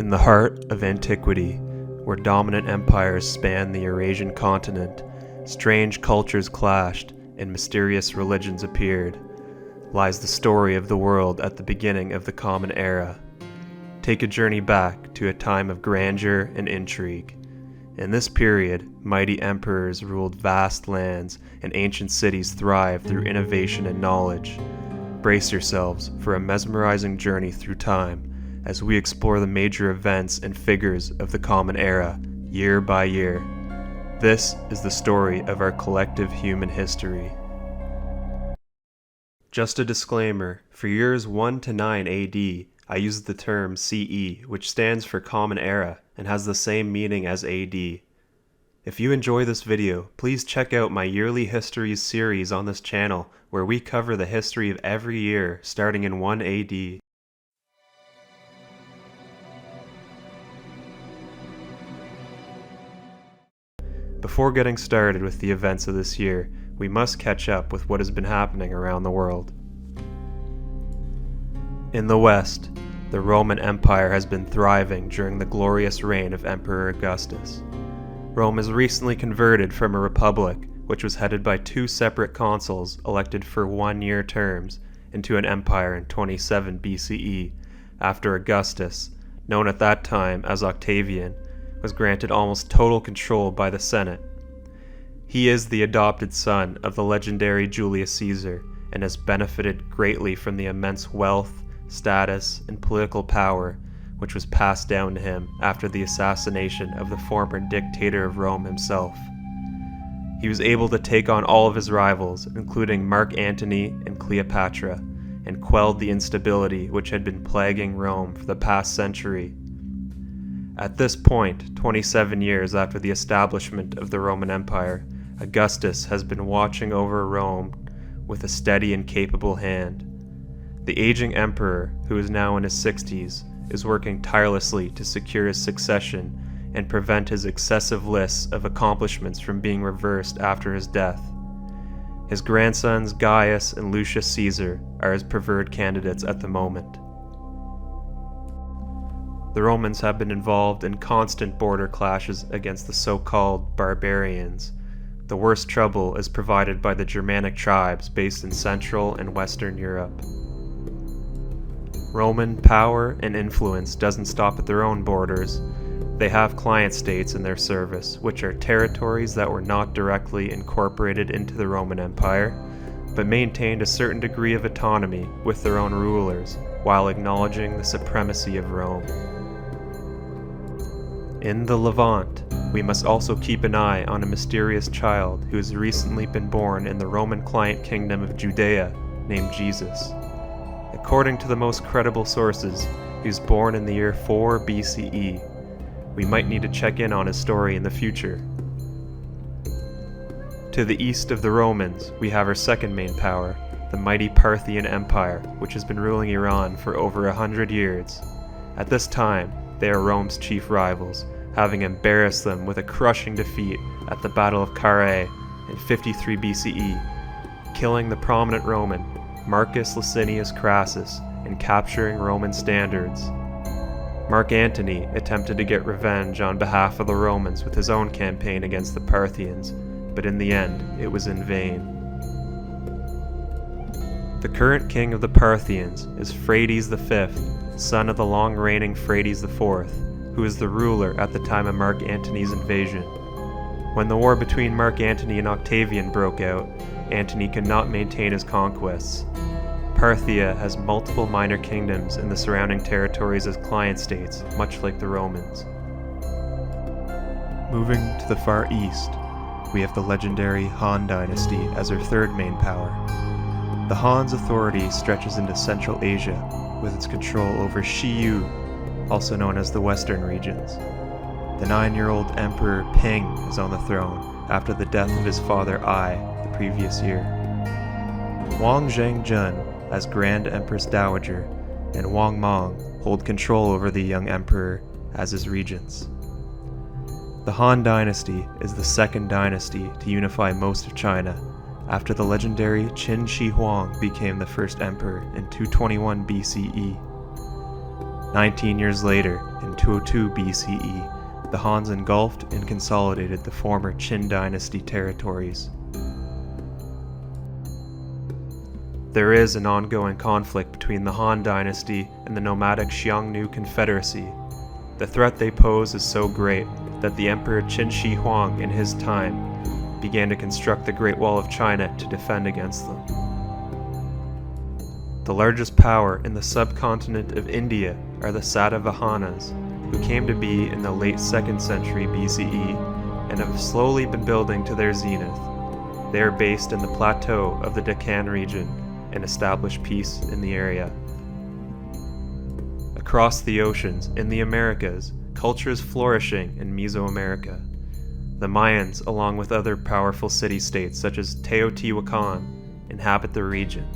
In the heart of antiquity, where dominant empires spanned the Eurasian continent, strange cultures clashed and mysterious religions appeared, lies the story of the world at the beginning of the Common Era. Take a journey back to a time of grandeur and intrigue. In this period, mighty emperors ruled vast lands and ancient cities thrived through innovation and knowledge. Brace yourselves for a mesmerizing journey through time as we explore the major events and figures of the Common Era, year by year. This is the story of our collective human history. Just a disclaimer, for years 1 to 9 AD, I use the term CE, which stands for Common Era, and has the same meaning as AD. If you enjoy this video, please check out my Yearly Histories series on this channel, where we cover the history of every year, starting in 1 AD. Before getting started with the events of this year, we must catch up with what has been happening around the world. In the West, the Roman Empire has been thriving during the glorious reign of Emperor Augustus. Rome has recently converted from a republic, which was headed by two separate consuls elected for one-year terms, into an empire in 27 BCE, after Augustus, known at that time as Octavian, was granted almost total control by the Senate. He is the adopted son of the legendary Julius Caesar and has benefited greatly from the immense wealth, status, and political power which was passed down to him after the assassination of the former dictator of Rome himself. He was able to take on all of his rivals, including Mark Antony and Cleopatra, and quelled the instability which had been plaguing Rome for the past century. At this point, 27 years after the establishment of the Roman Empire, Augustus has been watching over Rome with a steady and capable hand. The aging emperor, who is now in his 60s, is working tirelessly to secure his succession and prevent his excessive lists of accomplishments from being reversed after his death. His grandsons Gaius and Lucius Caesar are his preferred candidates at the moment. The Romans have been involved in constant border clashes against the so-called barbarians. The worst trouble is provided by the Germanic tribes based in Central and Western Europe. Roman power and influence doesn't stop at their own borders. They have client states in their service, which are territories that were not directly incorporated into the Roman Empire, but maintained a certain degree of autonomy with their own rulers, while acknowledging the supremacy of Rome. In the Levant, we must also keep an eye on a mysterious child who has recently been born in the Roman client kingdom of Judea, named Jesus. According to the most credible sources, he was born in the year 4 BCE. We might need to check in on his story in the future. To the east of the Romans, we have our second main power, the mighty Parthian Empire, which has been ruling Iran for over 100 years. At this time, they are Rome's chief rivals, having embarrassed them with a crushing defeat at the Battle of Carrhae in 53 BCE, killing the prominent Roman Marcus Licinius Crassus and capturing Roman standards. Mark Antony attempted to get revenge on behalf of the Romans with his own campaign against the Parthians, but in the end, it was in vain. The current king of the Parthians is Phraates V, son of the long-reigning Phraates IV, who is the ruler at the time of Mark Antony's invasion. When the war between Mark Antony and Octavian broke out, Antony could not maintain his conquests. Parthia has multiple minor kingdoms in the surrounding territories as client states, much like the Romans. Moving to the far east, we have the legendary Han dynasty as our third main power. The Han's authority stretches into Central Asia, with its control over Shiyu, also known as the Western regions. The 9-year-old Emperor Ping is on the throne after the death of his father Ai the previous year. Wang Zhengjun as Grand Empress Dowager and Wang Mang hold control over the young emperor as his regents. The Han dynasty is the second dynasty to unify most of China after the legendary Qin Shi Huang became the first emperor in 221 BCE. 19 years later, in 202 BCE, the Hans engulfed and consolidated the former Qin dynasty territories. There is an ongoing conflict between the Han dynasty and the nomadic Xiongnu Confederacy. The threat they pose is so great that the Emperor Qin Shi Huang in his time began to construct the Great Wall of China to defend against them. The largest power in the subcontinent of India are the Satavahanas, who came to be in the late 2nd century BCE and have slowly been building to their zenith. They are based in the plateau of the Deccan region and establish peace in the area. Across the oceans, in the Americas, culture is flourishing in Mesoamerica. The Mayans, along with other powerful city-states such as Teotihuacan, inhabit the region.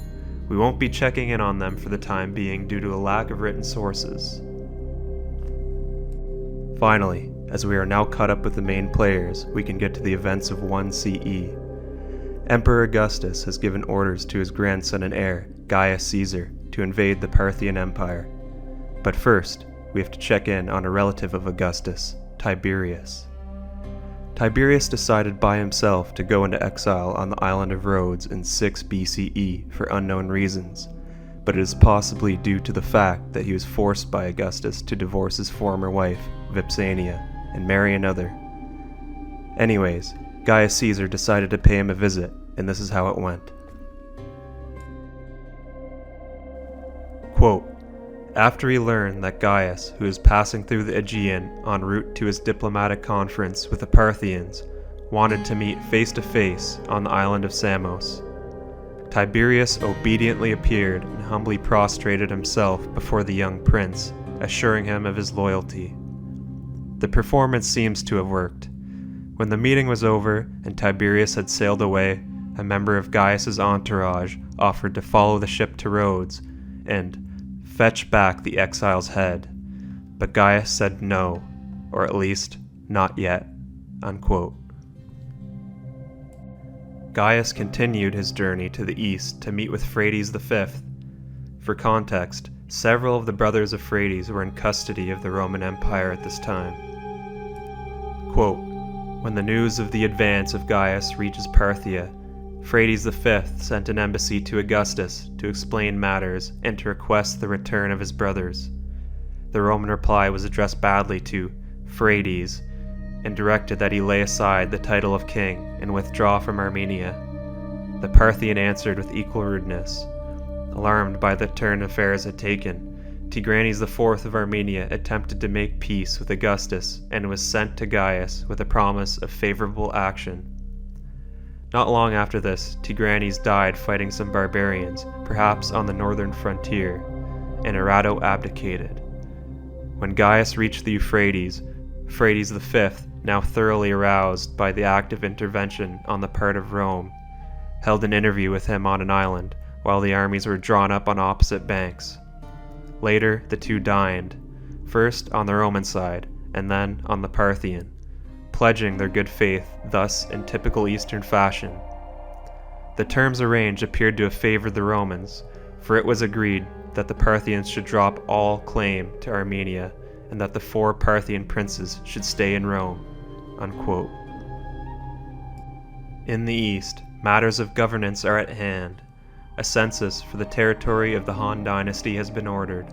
We won't be checking in on them for the time being due to a lack of written sources. Finally, as we are now caught up with the main players, we can get to the events of 1 CE. Emperor Augustus has given orders to his grandson and heir, Gaius Caesar, to invade the Parthian Empire. But first, we have to check in on a relative of Augustus, Tiberius. Tiberius decided by himself to go into exile on the island of Rhodes in 6 BCE for unknown reasons, but it is possibly due to the fact that he was forced by Augustus to divorce his former wife, Vipsania, and marry another. Anyways, Gaius Caesar decided to pay him a visit, and this is how it went. Quote, after he learned that Gaius, who was passing through the Aegean en route to his diplomatic conference with the Parthians, wanted to meet face-to-face on the island of Samos, Tiberius obediently appeared and humbly prostrated himself before the young prince, assuring him of his loyalty. The performance seems to have worked. When the meeting was over and Tiberius had sailed away, a member of Gaius's entourage offered to follow the ship to Rhodes and fetch back the exile's head, but Gaius said no, or at least, not yet, unquote. Gaius continued his journey to the east to meet with Phraates V. For context, several of the brothers of Phraates were in custody of the Roman Empire at this time. Quote, when the news of the advance of Gaius reaches Parthia, Phraates V sent an embassy to Augustus to explain matters and to request the return of his brothers. The Roman reply was addressed badly to Phraates and directed that he lay aside the title of king and withdraw from Armenia. The Parthian answered with equal rudeness. Alarmed by the turn affairs had taken, Tigranes IV of Armenia attempted to make peace with Augustus and was sent to Gaius with a promise of favorable action. Not long after this, Tigranes died fighting some barbarians, perhaps on the northern frontier, and Erato abdicated. When Gaius reached the Euphrates, Phraates V, now thoroughly aroused by the active intervention on the part of Rome, held an interview with him on an island while the armies were drawn up on opposite banks. Later, the two dined, first on the Roman side and then on the Parthian, pledging their good faith, thus in typical Eastern fashion. The terms arranged appeared to have favored the Romans, for it was agreed that the Parthians should drop all claim to Armenia and that the 4 Parthian princes should stay in Rome, unquote. In the east, matters of governance are at hand. A census for the territory of the Han dynasty has been ordered.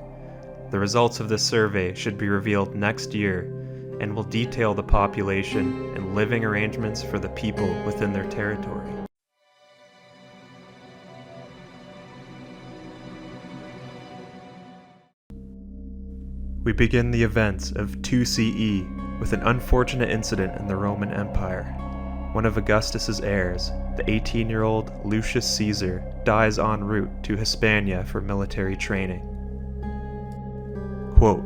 The results of this survey should be revealed next year and will detail the population and living arrangements for the people within their territory. We begin the events of 2 CE with an unfortunate incident in the Roman Empire. One of Augustus's heirs, the 18-year-old Lucius Caesar, dies en route to Hispania for military training. Quote,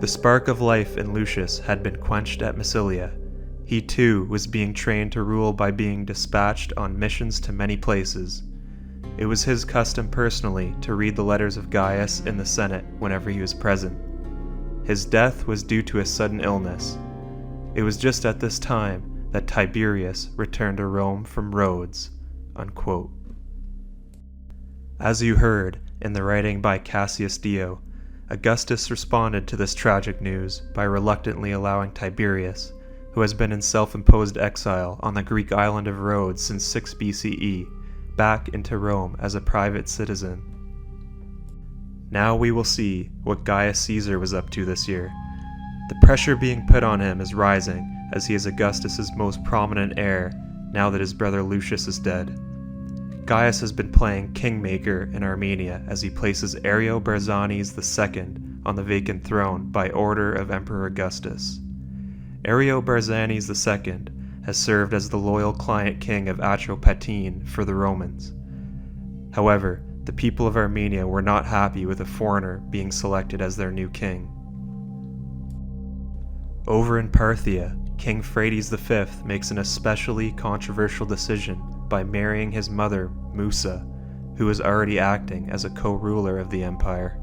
the spark of life in Lucius had been quenched at Massilia. He too was being trained to rule by being dispatched on missions to many places. It was his custom personally to read the letters of Gaius in the Senate whenever he was present. His death was due to a sudden illness. It was just at this time that Tiberius returned to Rome from Rhodes, unquote. As you heard in the writing by Cassius Dio, Augustus responded to this tragic news by reluctantly allowing Tiberius, who has been in self-imposed exile on the Greek island of Rhodes since 6 BCE, back into Rome as a private citizen. Now we will see what Gaius Caesar was up to this year. The pressure being put on him is rising, as he is Augustus's most prominent heir now that his brother Lucius is dead. Gaius has been playing kingmaker in Armenia as he places Ariobarzanes II on the vacant throne by order of Emperor Augustus. Ariobarzanes II has served as the loyal client king of Atropatene for the Romans. However, the people of Armenia were not happy with a foreigner being selected as their new king. Over in Parthia, King Phraates V makes an especially controversial decision by marrying his mother, Musa, who is already acting as a co-ruler of the empire.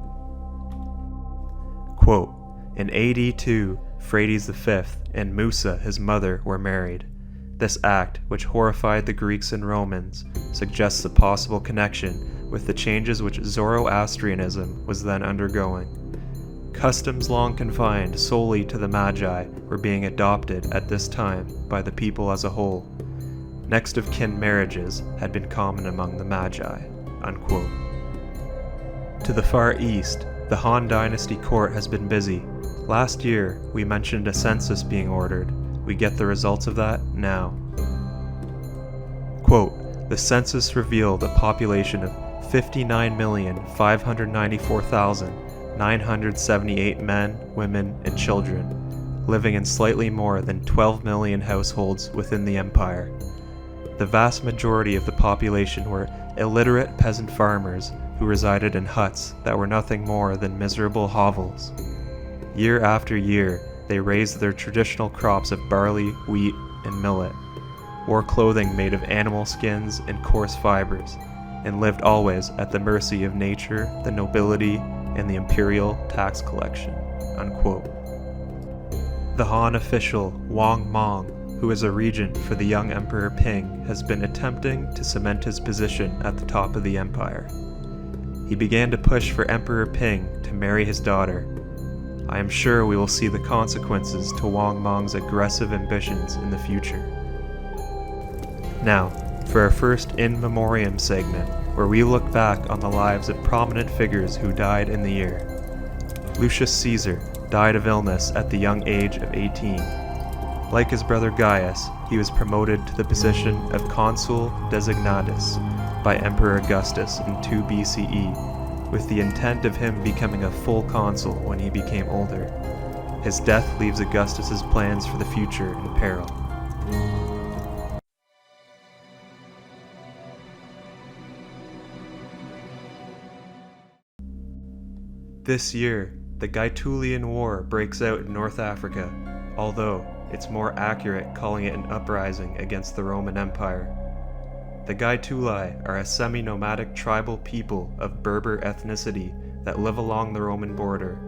Quote, in AD 2, Phraates V and Musa, his mother, were married. This act, which horrified the Greeks and Romans, suggests a possible connection with the changes which Zoroastrianism was then undergoing. Customs long confined solely to the Magi were being adopted at this time by the people as a whole. Next of kin marriages had been common among the Magi. Unquote. To the far east, the Han Dynasty court has been busy. Last year, we mentioned a census being ordered. We get the results of that now. Quote, the census revealed a population of 59,594,978 men, women, and children, living in slightly more than 12 million households within the empire. The vast majority of the population were illiterate peasant farmers who resided in huts that were nothing more than miserable hovels. Year after year, they raised their traditional crops of barley, wheat, and millet, wore clothing made of animal skins and coarse fibers, and lived always at the mercy of nature, the nobility, and the imperial tax collection. Unquote. The Han official Wang Mang, who is a regent for the young Emperor Ping, has been attempting to cement his position at the top of the empire. He began to push for Emperor Ping to marry his daughter. I am sure we will see the consequences to Wang Mang's aggressive ambitions in the future. Now, for our first In Memoriam segment, where we look back on the lives of prominent figures who died in the year. Lucius Caesar died of illness at the young age of 18. Like his brother Gaius, he was promoted to the position of consul designatus by Emperor Augustus in 2 BCE, with the intent of him becoming a full consul when he became older. His death leaves Augustus's plans for the future in peril. This year, the Gaetulian War breaks out in North Africa, although it's more accurate calling it an uprising against the Roman Empire. The Gaetuli are a semi-nomadic tribal people of Berber ethnicity that live along the Roman border.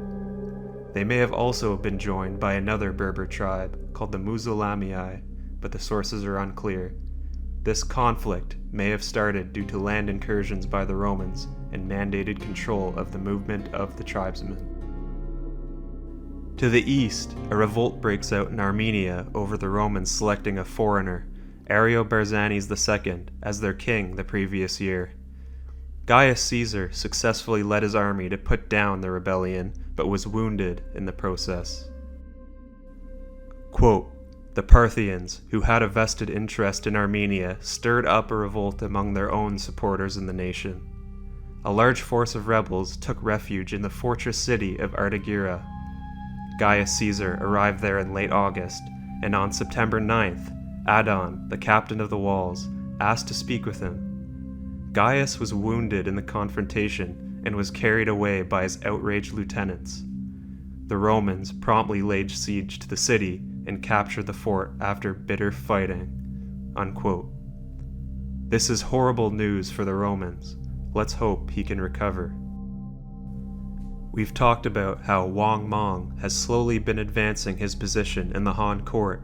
They may have also been joined by another Berber tribe called the Musulamii, but the sources are unclear. This conflict may have started due to land incursions by the Romans and mandated control of the movement of the tribesmen. To the east, a revolt breaks out in Armenia over the Romans selecting a foreigner, Ariobarzanes II, as their king the previous year. Gaius Caesar successfully led his army to put down the rebellion, but was wounded in the process. Quote, the Parthians, who had a vested interest in Armenia, stirred up a revolt among their own supporters in the nation. A large force of rebels took refuge in the fortress city of Artagira. Gaius Caesar arrived there in late August, and on September 9th, Adon, the captain of the walls, asked to speak with him. Gaius was wounded in the confrontation and was carried away by his outraged lieutenants. The Romans promptly laid siege to the city and captured the fort after bitter fighting. Unquote. This is horrible news for the Romans. Let's hope he can recover. We've talked about how Wang Mang has slowly been advancing his position in the Han court.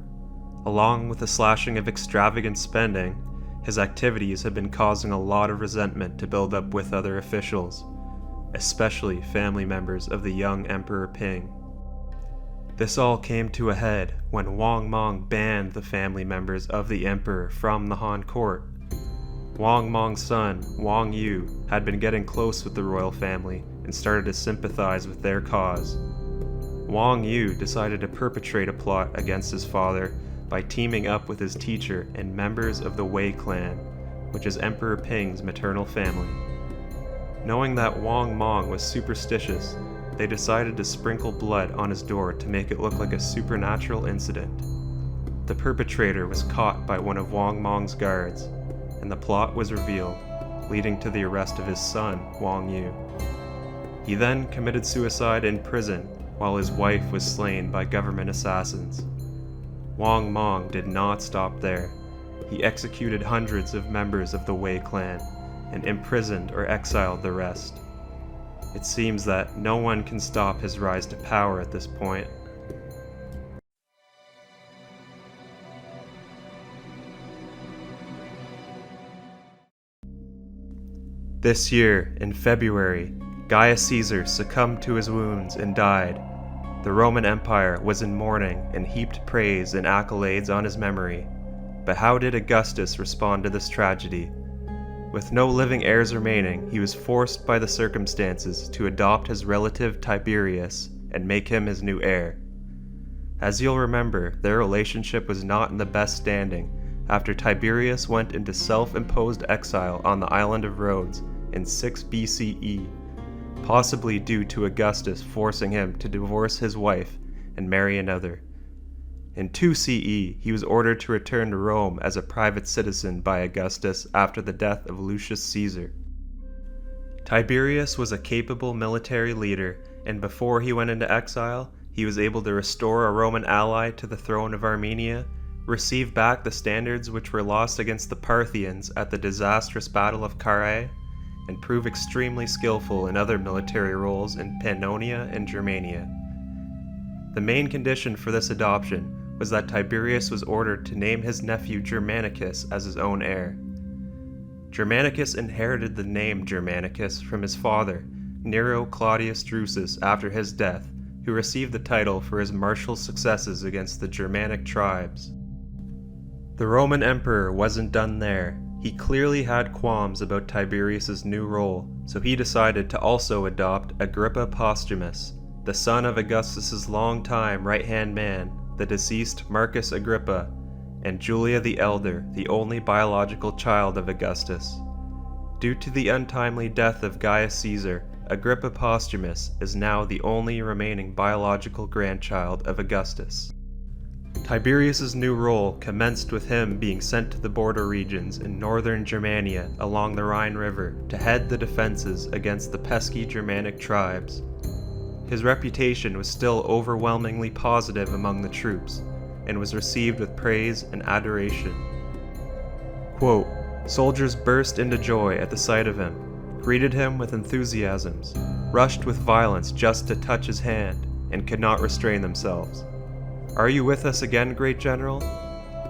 Along with the slashing of extravagant spending, his activities have been causing a lot of resentment to build up with other officials. especially family members of the young Emperor Ping. This all came to a head when Wang Mang banned the family members of the emperor from the Han court. Wang Mang's son, Wang Yu, had been getting close with the royal family and started to sympathize with their cause. Wang Yu decided to perpetrate a plot against his father by teaming up with his teacher and members of the Wei clan, which is Emperor Ping's maternal family. Knowing that Wang Mang was superstitious, they decided to sprinkle blood on his door to make it look like a supernatural incident. The perpetrator was caught by one of Wang Mang's guards, and the plot was revealed, leading to the arrest of his son, Wang Yu. He then committed suicide in prison while his wife was slain by government assassins. Wang Mang did not stop there. He executed hundreds of members of the Wei clan and imprisoned or exiled the rest. It seems that no one can stop his rise to power at this point. This year, in February, Gaius Caesar succumbed to his wounds and died. The Roman Empire was in mourning and heaped praise and accolades on his memory. But how did Augustus respond to this tragedy? With no living heirs remaining, he was forced by the circumstances to adopt his relative Tiberius and make him his new heir. As you'll remember, their relationship was not in the best standing after Tiberius went into self-imposed exile on the island of Rhodes in 6 BCE, possibly due to Augustus forcing him to divorce his wife and marry another. In 2 CE, he was ordered to return to Rome as a private citizen by Augustus after the death of Lucius Caesar. Tiberius was a capable military leader, and before he went into exile, he was able to restore a Roman ally to the throne of Armenia, receive back the standards which were lost against the Parthians at the disastrous Battle of Carrhae, and prove extremely skillful in other military roles in Pannonia and Germania. The main condition for this adoption was that Tiberius was ordered to name his nephew Germanicus as his own heir. Germanicus inherited the name Germanicus from his father, Nero Claudius Drusus, after his death, who received the title for his martial successes against the Germanic tribes. The Roman emperor wasn't done there. He clearly had qualms about Tiberius's new role, so he decided to also adopt Agrippa Postumus, the son of Augustus's longtime right-hand man, the deceased Marcus Agrippa, and Julia the Elder, the only biological child of Augustus. Due to the untimely death of Gaius Caesar, Agrippa Postumus is now the only remaining biological grandchild of Augustus. Tiberius's new role commenced with him being sent to the border regions in northern Germania along the Rhine River to head the defenses against the pesky Germanic tribes. His reputation was still overwhelmingly positive among the troops, and was received with praise and adoration. Quote, "Soldiers burst into joy at the sight of him, greeted him with enthusiasms, rushed with violence just to touch his hand, and could not restrain themselves. Are you with us again, great general?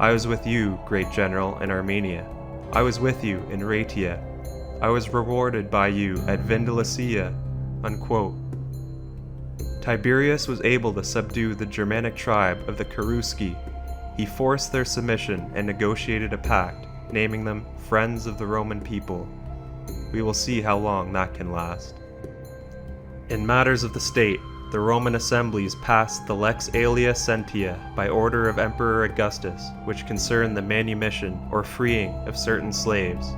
I was with you, great general, in Armenia. I was with you in Raetia. I was rewarded by you at Vindelicia." Unquote. Tiberius was able to subdue the Germanic tribe of the Cherusci. He forced their submission and negotiated a pact, naming them Friends of the Roman People. We will see how long that can last. In matters of the state, the Roman assemblies passed the Lex Aelia Sentia by order of Emperor Augustus, which concerned the manumission or freeing of certain slaves.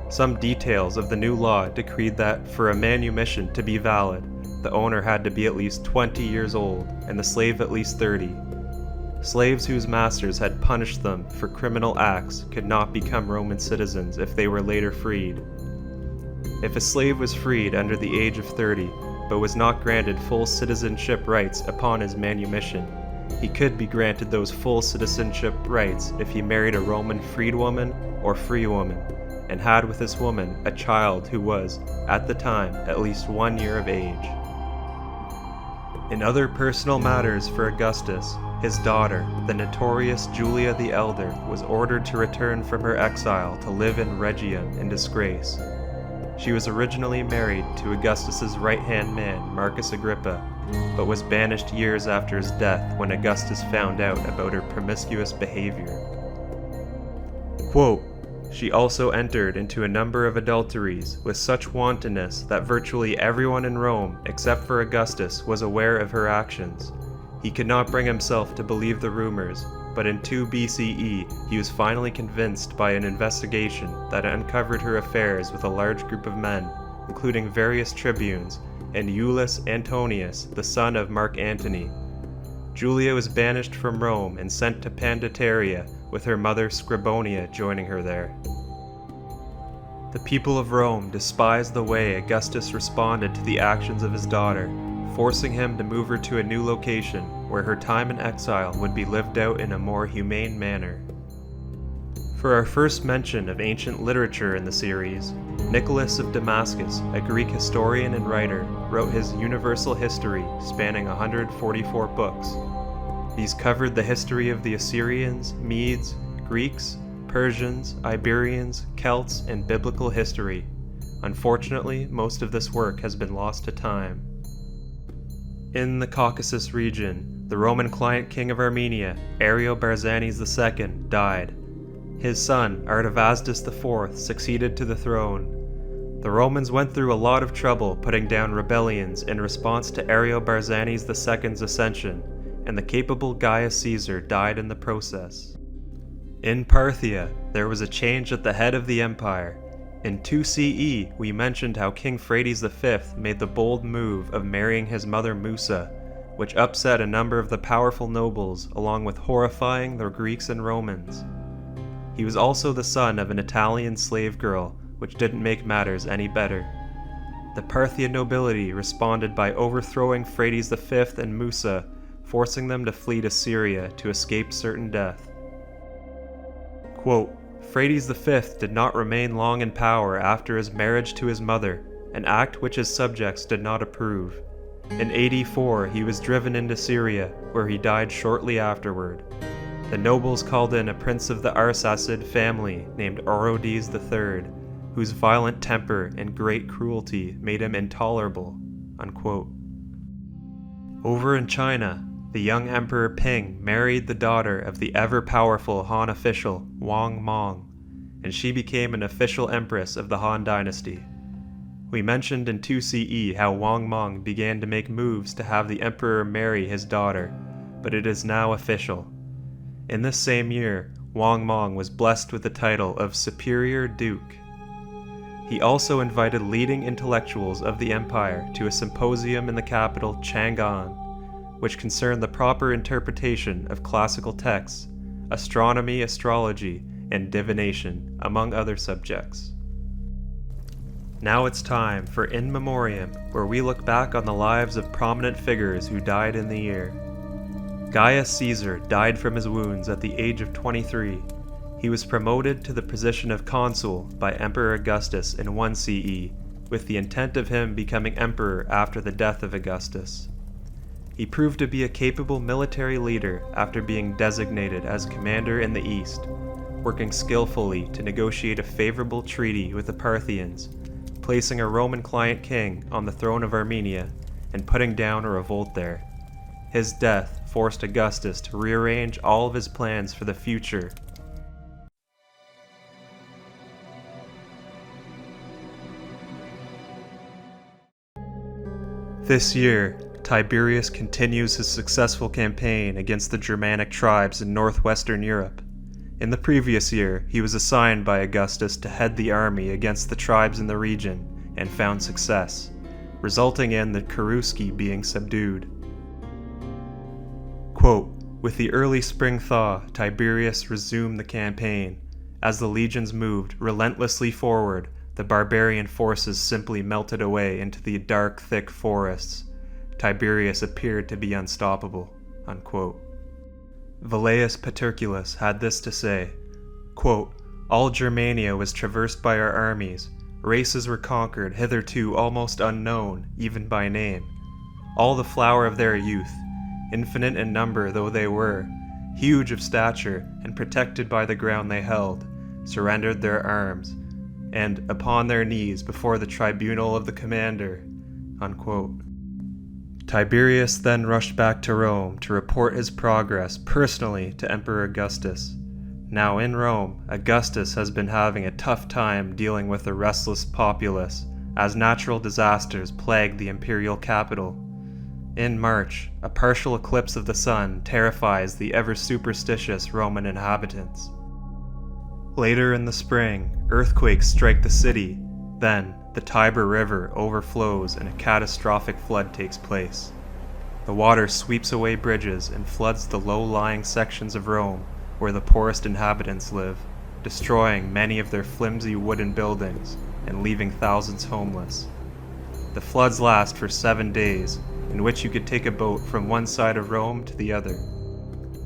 Some details of the new law decreed that for a manumission to be valid, the owner had to be at least 20 years old and the slave at least 30. Slaves whose masters had punished them for criminal acts could not become Roman citizens if they were later freed. If a slave was freed under the age of 30, but was not granted full citizenship rights upon his manumission, he could be granted those full citizenship rights if he married a Roman freedwoman or free woman, and had with this woman a child who was, at the time, at least 1 year of age. In other personal matters for Augustus, his daughter, the notorious Julia the Elder, was ordered to return from her exile to live in Rhegium in disgrace. She was originally married to Augustus's right-hand man, Marcus Agrippa, but was banished years after his death when Augustus found out about her promiscuous behavior. Quote, "She also entered into a number of adulteries with such wantonness that virtually everyone in Rome, except for Augustus, was aware of her actions. He could not bring himself to believe the rumors, but in 2 BCE he was finally convinced by an investigation that uncovered her affairs with a large group of men, including various tribunes, and Iulus Antonius, the son of Mark Antony. Julia was banished from Rome and sent to Pandataria, with her mother Scribonia joining her there. The people of Rome despised the way Augustus responded to the actions of his daughter, forcing him to move her to a new location where her time in exile would be lived out in a more humane manner. For our first mention of ancient literature in the series, Nicholas of Damascus, a Greek historian and writer, wrote his Universal History spanning 144 books. These covered the history of the Assyrians, Medes, Greeks, Persians, Iberians, Celts, and biblical history. Unfortunately, most of this work has been lost to time. In the Caucasus region, the Roman client king of Armenia, Ariobarzanes II, died. His son, Artavasdes IV, succeeded to the throne. The Romans went through a lot of trouble putting down rebellions in response to Ariobarzanes II's ascension, and the capable Gaius Caesar died in the process. In Parthia, there was a change at the head of the empire. In 2 CE, we mentioned how King Phraates V made the bold move of marrying his mother Musa, which upset a number of the powerful nobles along with horrifying the Greeks and Romans. He was also the son of an Italian slave girl, which didn't make matters any better. The Parthian nobility responded by overthrowing Phraates V and Musa, forcing them to flee to Syria to escape certain death. Quote, "Phraates V did not remain long in power after his marriage to his mother, an act which his subjects did not approve. In AD 4 he was driven into Syria, where he died shortly afterward. The nobles called in a prince of the Arsacid family named Orodes III, whose violent temper and great cruelty made him intolerable." Unquote. Over in China, the young Emperor Ping married the daughter of the ever-powerful Han official Wang Mang, and she became an official empress of the Han dynasty. We mentioned in 2 CE how Wang Mang began to make moves to have the emperor marry his daughter, but it is now official. In this same year, Wang Mang was blessed with the title of Superior Duke. He also invited leading intellectuals of the empire to a symposium in the capital Chang'an, which concerned the proper interpretation of classical texts, astronomy, astrology, and divination, among other subjects. Now it's time for In Memoriam, where we look back on the lives of prominent figures who died in the year. Gaius Caesar died from his wounds at the age of 23. He was promoted to the position of consul by Emperor Augustus in 1 CE, with the intent of him becoming emperor after the death of Augustus. He proved to be a capable military leader after being designated as commander in the east, working skillfully to negotiate a favorable treaty with the Parthians, placing a Roman client king on the throne of Armenia, and putting down a revolt there. His death forced Augustus to rearrange all of his plans for the future. This year, Tiberius continues his successful campaign against the Germanic tribes in northwestern Europe. In the previous year, he was assigned by Augustus to head the army against the tribes in the region and found success, resulting in the Cherusci being subdued. Quote, "With the early spring thaw, Tiberius resumed the campaign. As the legions moved relentlessly forward, the barbarian forces simply melted away into the dark, thick forests. Tiberius appeared to be unstoppable." Unquote. Velleius Paterculus had this to say, quote, "All Germania was traversed by our armies. Races were conquered hitherto almost unknown, even by name. All the flower of their youth, infinite in number though they were, huge of stature and protected by the ground they held, surrendered their arms. and upon their knees before the tribunal of the commander." Unquote. Tiberius then rushed back to Rome to report his progress personally to Emperor Augustus. Now in Rome, Augustus has been having a tough time dealing with a restless populace, as natural disasters plague the imperial capital. In March, a partial eclipse of the sun terrifies the ever-superstitious Roman inhabitants. Later in the spring, earthquakes strike the city. Then, the Tiber River overflows and a catastrophic flood takes place. The water sweeps away bridges and floods the low-lying sections of Rome where the poorest inhabitants live, destroying many of their flimsy wooden buildings and leaving thousands homeless. The floods last for 7 days, in which you could take a boat from one side of Rome to the other.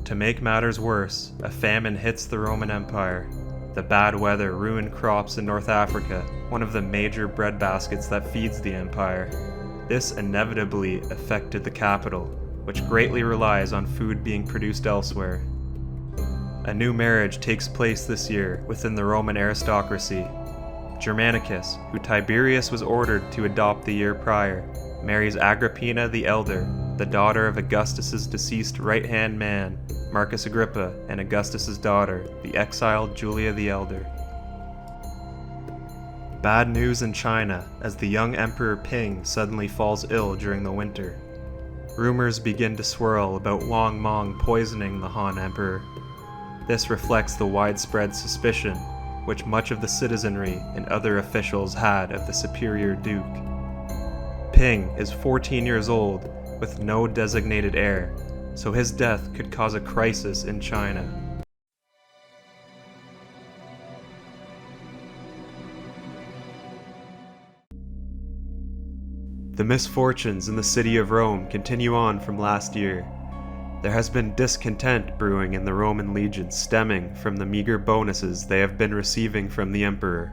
To make matters worse, a famine hits the Roman Empire. The bad weather ruined crops in North Africa, one of the major breadbaskets that feeds the empire. This inevitably affected the capital, which greatly relies on food being produced elsewhere. A new marriage takes place this year within the Roman aristocracy. Germanicus, who Tiberius was ordered to adopt the year prior, marries Agrippina the Elder, the daughter of Augustus's deceased right-hand man, Marcus Agrippa, and Augustus's daughter, the exiled Julia the Elder. Bad news in China as the young Emperor Ping suddenly falls ill during the winter. Rumors begin to swirl about Wang Mang poisoning the Han Emperor. This reflects the widespread suspicion which much of the citizenry and other officials had of the superior duke. Ping is 14 years old with no designated heir, so his death could cause a crisis in China. The misfortunes in the city of Rome continue on from last year. There has been discontent brewing in the Roman legions stemming from the meager bonuses they have been receiving from the emperor.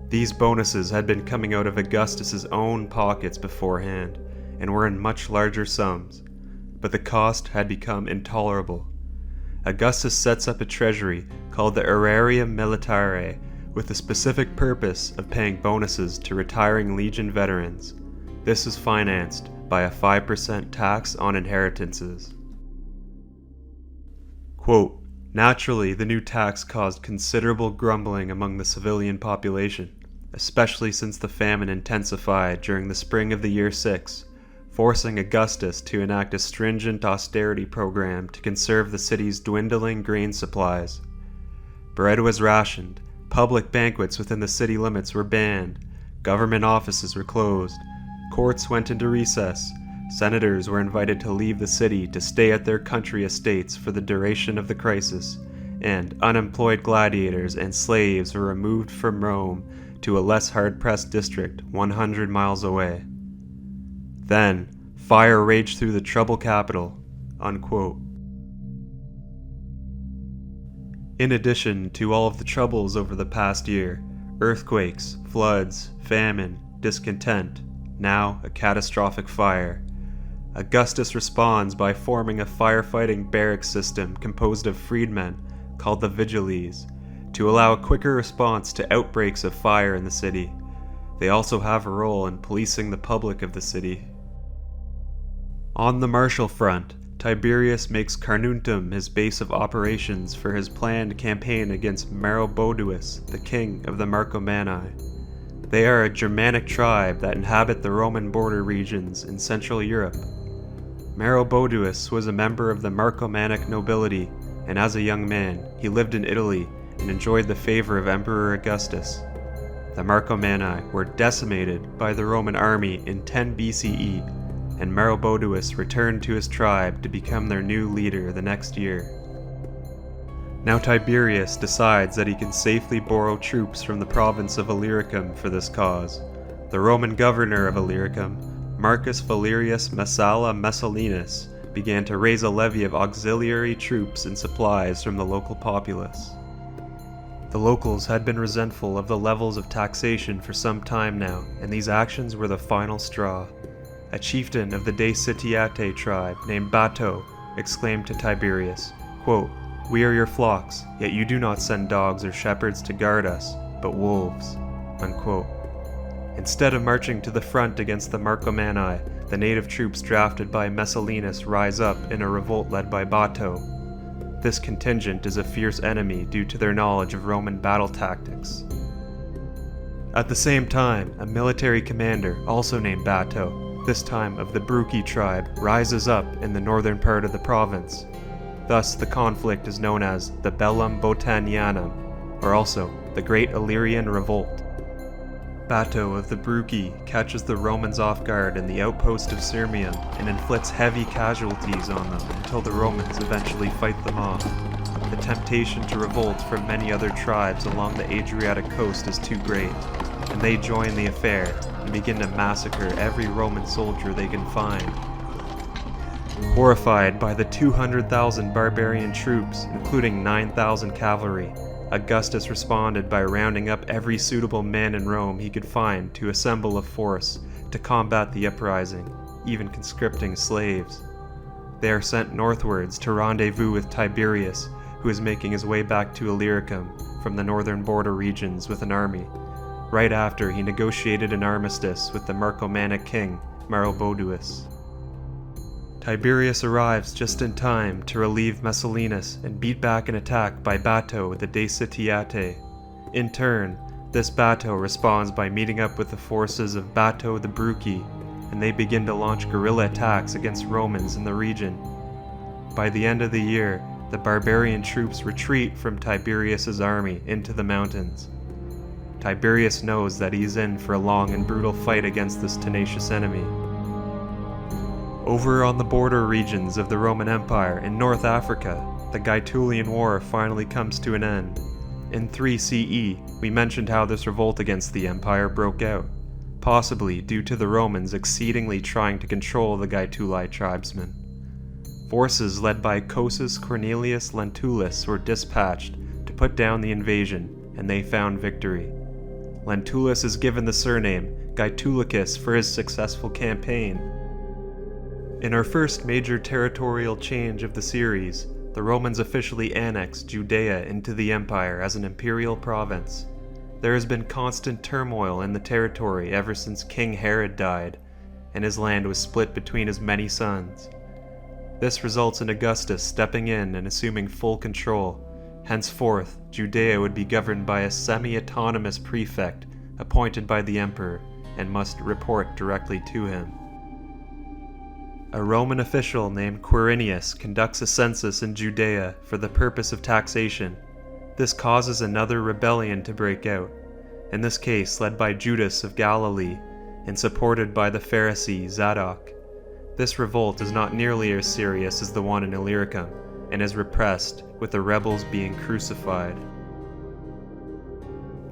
These bonuses had been coming out of Augustus's own pockets beforehand, and were in much larger sums, but the cost had become intolerable. Augustus sets up a treasury called the Aerarium Militare with the specific purpose of paying bonuses to retiring legion veterans. This is financed by a 5% tax on inheritances. Quote, "Naturally, the new tax caused considerable grumbling among the civilian population, especially since the famine intensified during the spring of the year 6, forcing Augustus to enact a stringent austerity program to conserve the city's dwindling grain supplies. Bread was rationed, public banquets within the city limits were banned, government offices were closed, courts went into recess, senators were invited to leave the city to stay at their country estates for the duration of the crisis, and unemployed gladiators and slaves were removed from Rome to a less hard-pressed district 100 miles away. Then, fire raged through the troubled capital." Unquote. In addition to all of the troubles over the past year, earthquakes, floods, famine, discontent, now a catastrophic fire, Augustus responds by forming a firefighting barracks system composed of freedmen called the Vigiles to allow a quicker response to outbreaks of fire in the city. They also have a role in policing the public of the city. On the martial front, Tiberius makes Carnuntum his base of operations for his planned campaign against Maroboduus, the king of the Marcomanni. They are a Germanic tribe that inhabit the Roman border regions in Central Europe. Maroboduus was a member of the Marcomannic nobility, and as a young man, he lived in Italy and enjoyed the favor of Emperor Augustus. The Marcomanni were decimated by the Roman army in 10 BCE, and Maroboduus returned to his tribe to become their new leader the next year. Now Tiberius decides that he can safely borrow troops from the province of Illyricum for this cause. The Roman governor of Illyricum, Marcus Valerius Messala Messallinus, began to raise a levy of auxiliary troops and supplies from the local populace. The locals had been resentful of the levels of taxation for some time now, and these actions were the final straw. A chieftain of the De Citiate tribe named Bato exclaimed to Tiberius, quote, "We are your flocks, yet you do not send dogs or shepherds to guard us. but wolves," unquote. Instead of marching to the front against the Marcomanni, the native troops drafted by Messallinus rise up in a revolt led by Bato. This contingent is a fierce enemy due to their knowledge of Roman battle tactics. At the same time, a military commander, also named Bato, this time of the Bruci tribe, rises up in the northern part of the province. Thus, the conflict is known as the Bellum Botanianum, or also the Great Illyrian Revolt. Bato of the Bruci catches the Romans off guard in the outpost of Sirmium and inflicts heavy casualties on them until the Romans eventually fight them off. The temptation to revolt from many other tribes along the Adriatic coast is too great, and they join the affair and begin to massacre every Roman soldier they can find. Horrified by the 200,000 barbarian troops, including 9,000 cavalry, Augustus responded by rounding up every suitable man in Rome he could find to assemble a force to combat the uprising, even conscripting slaves. They are sent northwards to rendezvous with Tiberius, who is making his way back to Illyricum from the northern border regions with an army, right after he negotiated an armistice with the Marcomannic king, Maroboduus. Tiberius arrives just in time to relieve Messallinus and beat back an attack by Bato the Daesitiate. In turn, this Bato responds by meeting up with the forces of Bato the Bruci, and they begin to launch guerrilla attacks against Romans in the region. By the end of the year, the barbarian troops retreat from Tiberius's army into the mountains. Tiberius knows that he's in for a long and brutal fight against this tenacious enemy. Over on the border regions of the Roman Empire in North Africa, the Gaetulian War finally comes to an end. In 3 CE, we mentioned how this revolt against the empire broke out, possibly due to the Romans exceedingly trying to control the Gaetuli tribesmen. Forces led by Cosus Cornelius Lentulus were dispatched to put down the invasion, and they found victory. Lentulus is given the surname Gaetulicus for his successful campaign. In our first major territorial change of the series, the Romans officially annexed Judea into the empire as an imperial province. There has been constant turmoil in the territory ever since King Herod died, and his land was split between his many sons. This results in Augustus stepping in and assuming full control. Henceforth, Judea would be governed by a semi-autonomous prefect appointed by the emperor and must report directly to him. A Roman official named Quirinius conducts a census in Judea for the purpose of taxation. This causes another rebellion to break out, in this case led by Judas of Galilee and supported by the Pharisee Zadok. This revolt is not nearly as serious as the one in Illyricum, and is repressed, with the rebels being crucified.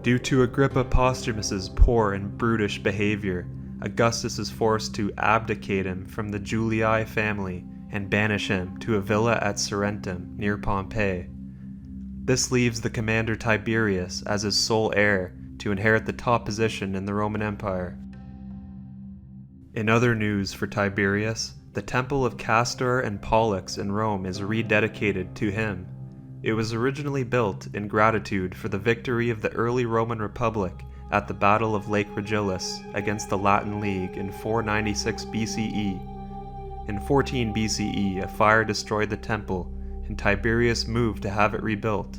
Due to Agrippa Postumus's poor and brutish behavior, Augustus is forced to abdicate him from the Julii family and banish him to a villa at Surrentum near Pompeii. This leaves the commander Tiberius as his sole heir to inherit the top position in the Roman Empire. In other news for Tiberius, the temple of Castor and Pollux in Rome is rededicated to him. It was originally built in gratitude for the victory of the early Roman Republic at the Battle of Lake Regillus against the Latin League in 496 BCE. In 14 BCE, a fire destroyed the temple, and Tiberius moved to have it rebuilt.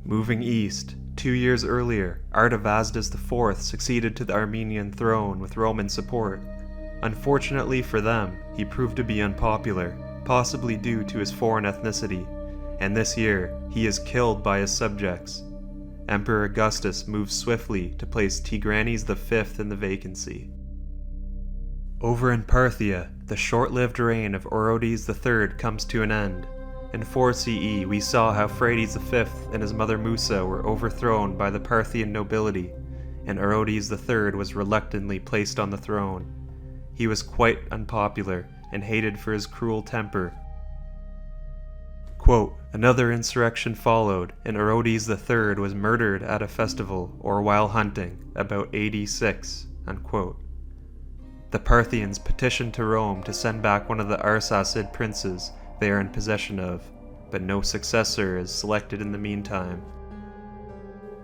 Moving east, 2 years earlier, Artavasdes IV succeeded to the Armenian throne with Roman support. Unfortunately for them, he proved to be unpopular, possibly due to his foreign ethnicity, and this year, he is killed by his subjects. Emperor Augustus moves swiftly to place Tigranes V in the vacancy. Over in Parthia, the short-lived reign of Orodes III comes to an end. In 4 CE, we saw how Phraates V and his mother Musa were overthrown by the Parthian nobility, and Orodes III was reluctantly placed on the throne. He was quite unpopular and hated for his cruel temper. Quote, another insurrection followed, and Orodes III was murdered at a festival or while hunting, about AD 6. Unquote. The Parthians petitioned to Rome to send back one of the Arsacid princes they are in possession of, but no successor is selected in the meantime.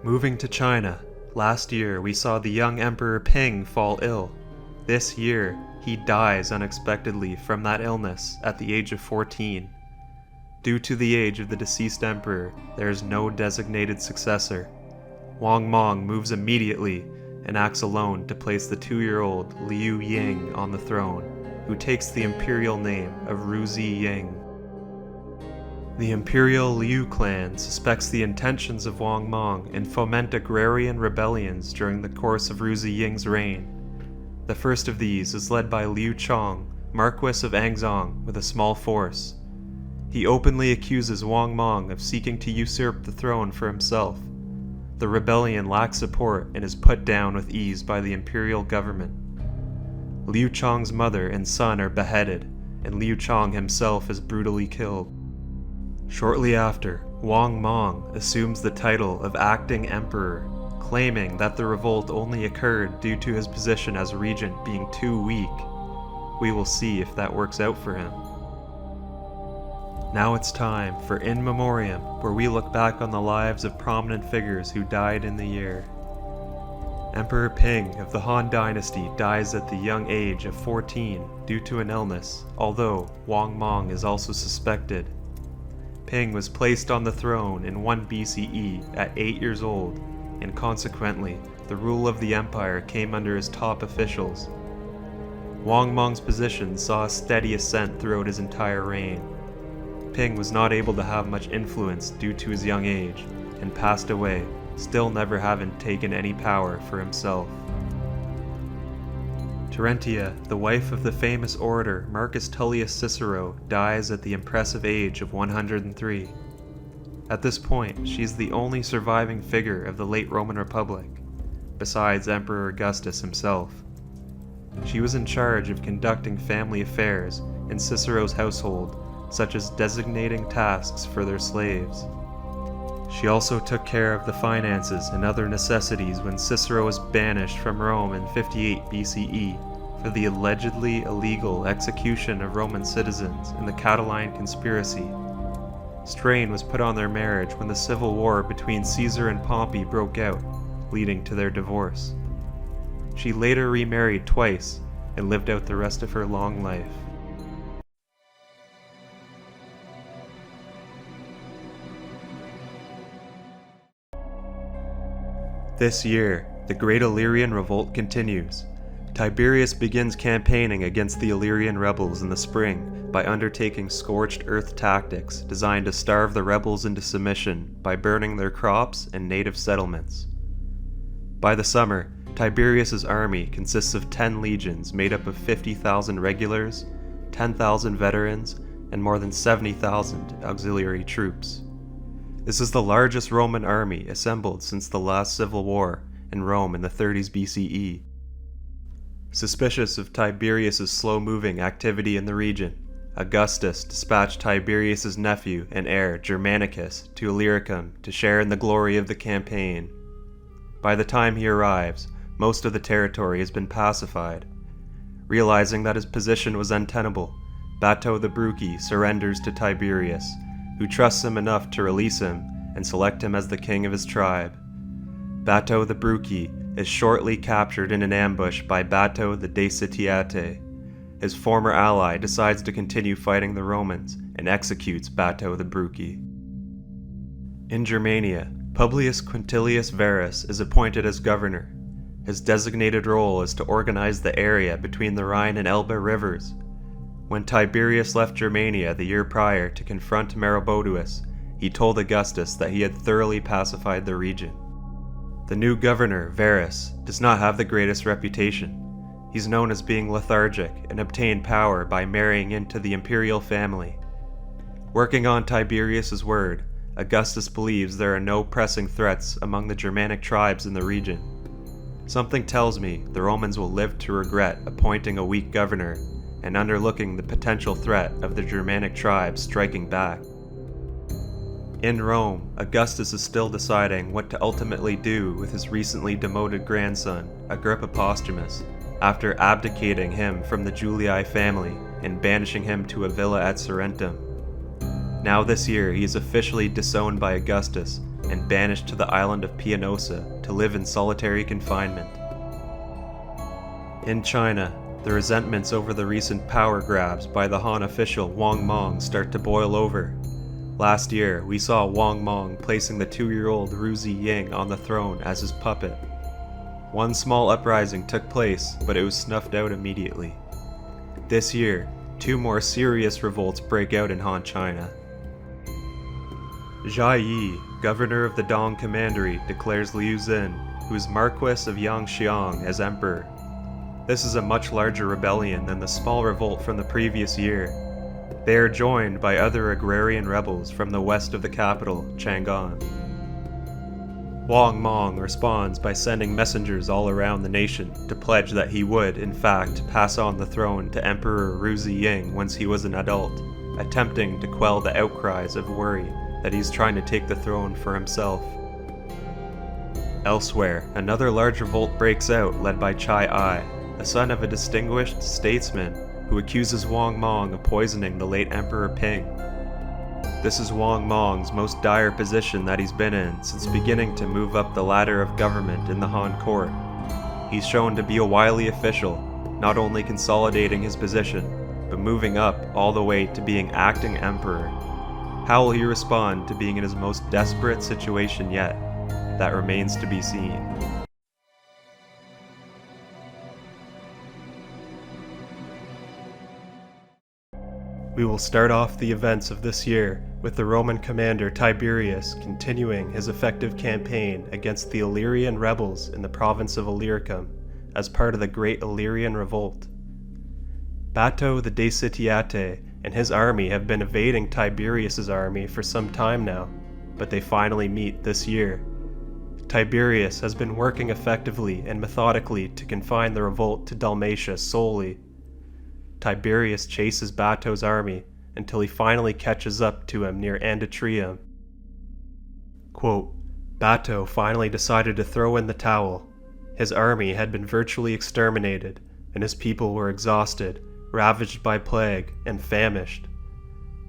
Moving to China, last year we saw the young Emperor Ping fall ill. This year, he dies unexpectedly from that illness at the age of 14. Due to the age of the deceased emperor, there is no designated successor. Wang Mang moves immediately and acts alone to place the 2-year-old Liu Ying on the throne, who takes the imperial name of Ruzi Ying. The imperial Liu clan suspects the intentions of Wang Mang and foment agrarian rebellions during the course of Ruzi Ying's reign. The first of these is led by Liu Chong, Marquis of Anzong, with a small force. He openly accuses Wang Mang of seeking to usurp the throne for himself. The rebellion lacks support and is put down with ease by the imperial government. Liu Chong's mother and son are beheaded, and Liu Chong himself is brutally killed. Shortly after, Wang Mang assumes the title of acting emperor, claiming that the revolt only occurred due to his position as regent being too weak. We will see if that works out for him. Now it's time for In Memoriam, where we look back on the lives of prominent figures who died in the year. Emperor Ping of the Han Dynasty dies at the young age of 14 due to an illness, although Wang Mang is also suspected. Ping was placed on the throne in 1 BCE at 8 years old, and consequently, the rule of the empire came under his top officials. Wang Mang's position saw a steady ascent throughout his entire reign. Ping was not able to have much influence due to his young age, and passed away, still never having taken any power for himself. Terentia, the wife of the famous orator Marcus Tullius Cicero, dies at the impressive age of 103. At this point, she is the only surviving figure of the late Roman Republic, besides Emperor Augustus himself. She was in charge of conducting family affairs in Cicero's household, such as designating tasks for their slaves. She also took care of the finances and other necessities when Cicero was banished from Rome in 58 BCE for the allegedly illegal execution of Roman citizens in the Catiline conspiracy. Strain was put on their marriage when the civil war between Caesar and Pompey broke out, leading to their divorce. She later remarried twice and lived out the rest of her long life. This year, the Great Illyrian Revolt continues. Tiberius begins campaigning against the Illyrian rebels in the spring by undertaking scorched earth tactics designed to starve the rebels into submission by burning their crops and native settlements. By the summer, Tiberius's army consists of 10 legions made up of 50,000 regulars, 10,000 veterans, and more than 70,000 auxiliary troops. This is the largest Roman army assembled since the last civil war in Rome in the 30s BCE. Suspicious of Tiberius's slow-moving activity in the region, Augustus dispatched Tiberius's nephew and heir Germanicus to Illyricum to share in the glory of the campaign. By the time he arrives, most of the territory has been pacified. Realizing that his position was untenable, Bato the Bruci surrenders to Tiberius, who trusts him enough to release him and select him as the king of his tribe. Bato the Bruci is shortly captured in an ambush by Bato the Decitiate. His former ally decides to continue fighting the Romans and executes Bato the Bruci. In Germania, Publius Quintilius Varus is appointed as governor. His designated role is to organize the area between the Rhine and Elbe rivers. When Tiberius left Germania the year prior to confront Maroboduus, he told Augustus that he had thoroughly pacified the region. The new governor, Varus, does not have the greatest reputation. He's known as being lethargic and obtained power by marrying into the imperial family. Working on Tiberius's word, Augustus believes there are no pressing threats among the Germanic tribes in the region. Something tells me the Romans will live to regret appointing a weak governor and underlooking the potential threat of the Germanic tribes striking back. In Rome, Augustus is still deciding what to ultimately do with his recently demoted grandson, Agrippa Postumus, after abdicating him from the Julii family and banishing him to a villa at Surrentum. Now this year he is officially disowned by Augustus and banished to the island of Pianosa to live in solitary confinement. In China, the resentments over the recent power grabs by the Han official Wang Mong start to boil over. Last year, we saw Wang Mong placing the 2-year-old Ru Ziying on the throne as his puppet. One small uprising took place, but it was snuffed out immediately. This year, 2 more serious revolts break out in Han China. Jia Yi, governor of the Dong Commandery, declares Liu Xin, who is Marquess of Yangxiang, as emperor. This is a much larger rebellion than the small revolt from the previous year. They are joined by other agrarian rebels from the west of the capital, Chang'an. Wang Mong responds by sending messengers all around the nation to pledge that he would, in fact, pass on the throne to Emperor Ru Ziying once he was an adult, attempting to quell the outcries of worry that he's trying to take the throne for himself. Elsewhere, another large revolt breaks out led by Chai Ai, a son of a distinguished statesman who accuses Wang Mong of poisoning the late Emperor Ping. This is Wang Mong's most dire position that he's been in since beginning to move up the ladder of government in the Han court. He's shown to be a wily official, not only consolidating his position, but moving up all the way to being acting emperor. How will he respond to being in his most desperate situation yet? That remains to be seen. We will start off the events of this year with the Roman commander Tiberius continuing his effective campaign against the Illyrian rebels in the province of Illyricum as part of the Great Illyrian Revolt. Bato the Daesitiate and his army have been evading Tiberius's army for some time now, but they finally meet this year. Tiberius has been working effectively and methodically to confine the revolt to Dalmatia solely. Tiberius chases Bato's army until he finally catches up to him near Andetrium. Quote, Bato finally decided to throw in the towel. His army had been virtually exterminated, and his people were exhausted, ravaged by plague, and famished.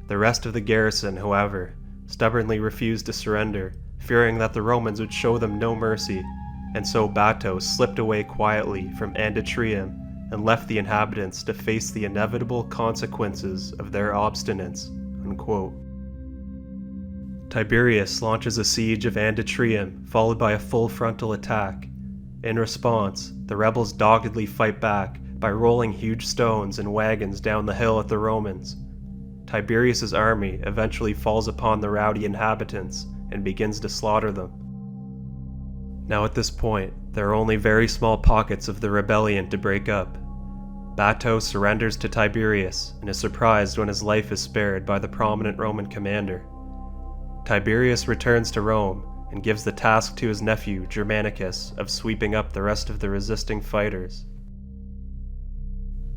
The rest of the garrison, however, stubbornly refused to surrender, fearing that the Romans would show them no mercy, and so Bato slipped away quietly from Andetrium and left the inhabitants to face the inevitable consequences of their obstinance. Unquote. Tiberius launches a siege of Andetrium, followed by a full frontal attack. In response, the rebels doggedly fight back by rolling huge stones and wagons down the hill at the Romans. Tiberius's army eventually falls upon the rowdy inhabitants and begins to slaughter them. Now at this point, there are only very small pockets of the rebellion to break up. Bato surrenders to Tiberius and is surprised when his life is spared by the prominent Roman commander. Tiberius returns to Rome and gives the task to his nephew Germanicus of sweeping up the rest of the resisting fighters.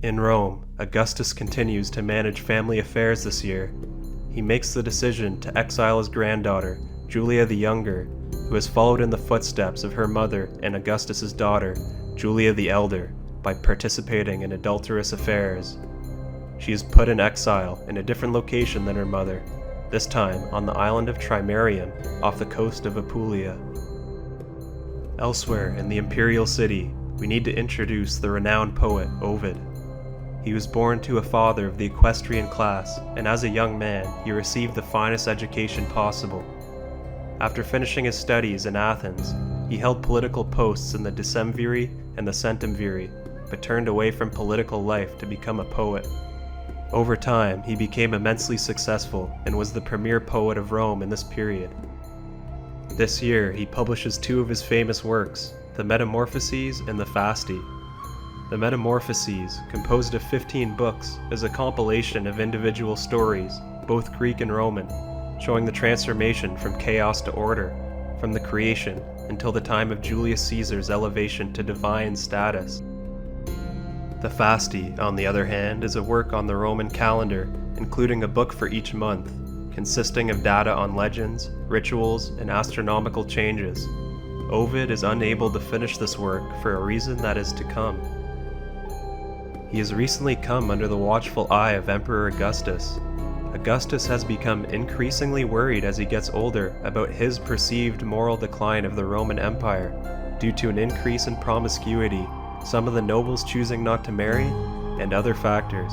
In Rome, Augustus continues to manage family affairs this year. He makes the decision to exile his granddaughter, Julia the Younger, who has followed in the footsteps of her mother and Augustus's daughter, Julia the Elder, by participating in adulterous affairs. She is put in exile in a different location than her mother, this time on the island of Trimarium off the coast of Apulia. Elsewhere in the imperial city, we need to introduce the renowned poet Ovid. He was born to a father of the equestrian class, and as a young man, he received the finest education possible. After finishing his studies in Athens, he held political posts in the decemviri and the centumviri, but turned away from political life to become a poet. Over time, he became immensely successful and was the premier poet of Rome in this period. This year, he publishes 2 of his famous works, the Metamorphoses and the Fasti. The Metamorphoses, composed of 15 books, is a compilation of individual stories, both Greek and Roman, showing the transformation from chaos to order, from the creation until the time of Julius Caesar's elevation to divine status. The Fasti, on the other hand, is a work on the Roman calendar, including a book for each month, consisting of data on legends, rituals, and astronomical changes. Ovid is unable to finish this work for a reason that is to come. He has recently come under the watchful eye of Emperor Augustus. Augustus has become increasingly worried as he gets older about his perceived moral decline of the Roman Empire due to an increase in promiscuity, some of the nobles choosing not to marry, and other factors.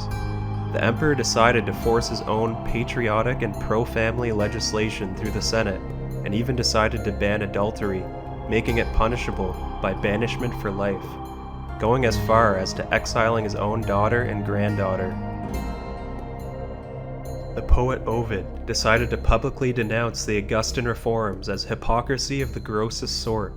The emperor decided to force his own patriotic and pro-family legislation through the Senate, and even decided to ban adultery, making it punishable by banishment for life, going as far as to exiling his own daughter and granddaughter. The poet Ovid decided to publicly denounce the Augustan reforms as hypocrisy of the grossest sort.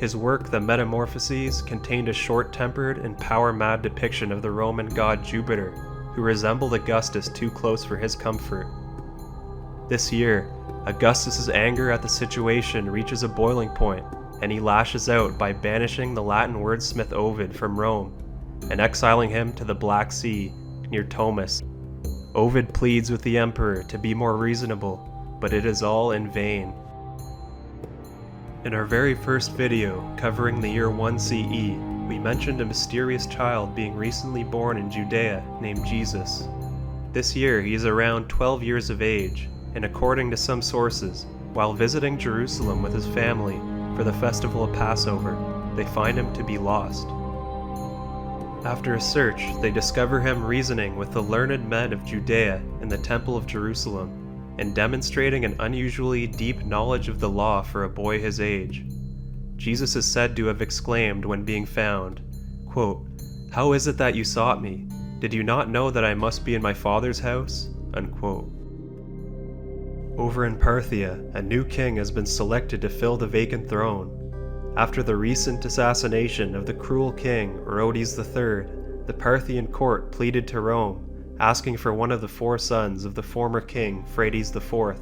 His work, The Metamorphoses, contained a short-tempered and power-mad depiction of the Roman god Jupiter, who resembled Augustus too close for his comfort. This year, Augustus's anger at the situation reaches a boiling point, and he lashes out by banishing the Latin wordsmith Ovid from Rome and exiling him to the Black Sea near Tomis. Ovid pleads with the emperor to be more reasonable, but it is all in vain. In our very first video, covering the year 1 CE, we mentioned a mysterious child being recently born in Judea named Jesus. This year he is around 12 years of age, and according to some sources, while visiting Jerusalem with his family for the festival of Passover, they find him to be lost. After a search, they discover him reasoning with the learned men of Judea in the Temple of Jerusalem, and demonstrating an unusually deep knowledge of the law for a boy his age. Jesus is said to have exclaimed when being found, quote, "How is it that you sought me? Did you not know that I must be in my Father's house?" Unquote. Over in Parthia, a new king has been selected to fill the vacant throne. After the recent assassination of the cruel king Orodes III, the Parthian court pleaded to Rome, asking for one of the 4 sons of the former king Phraates IV,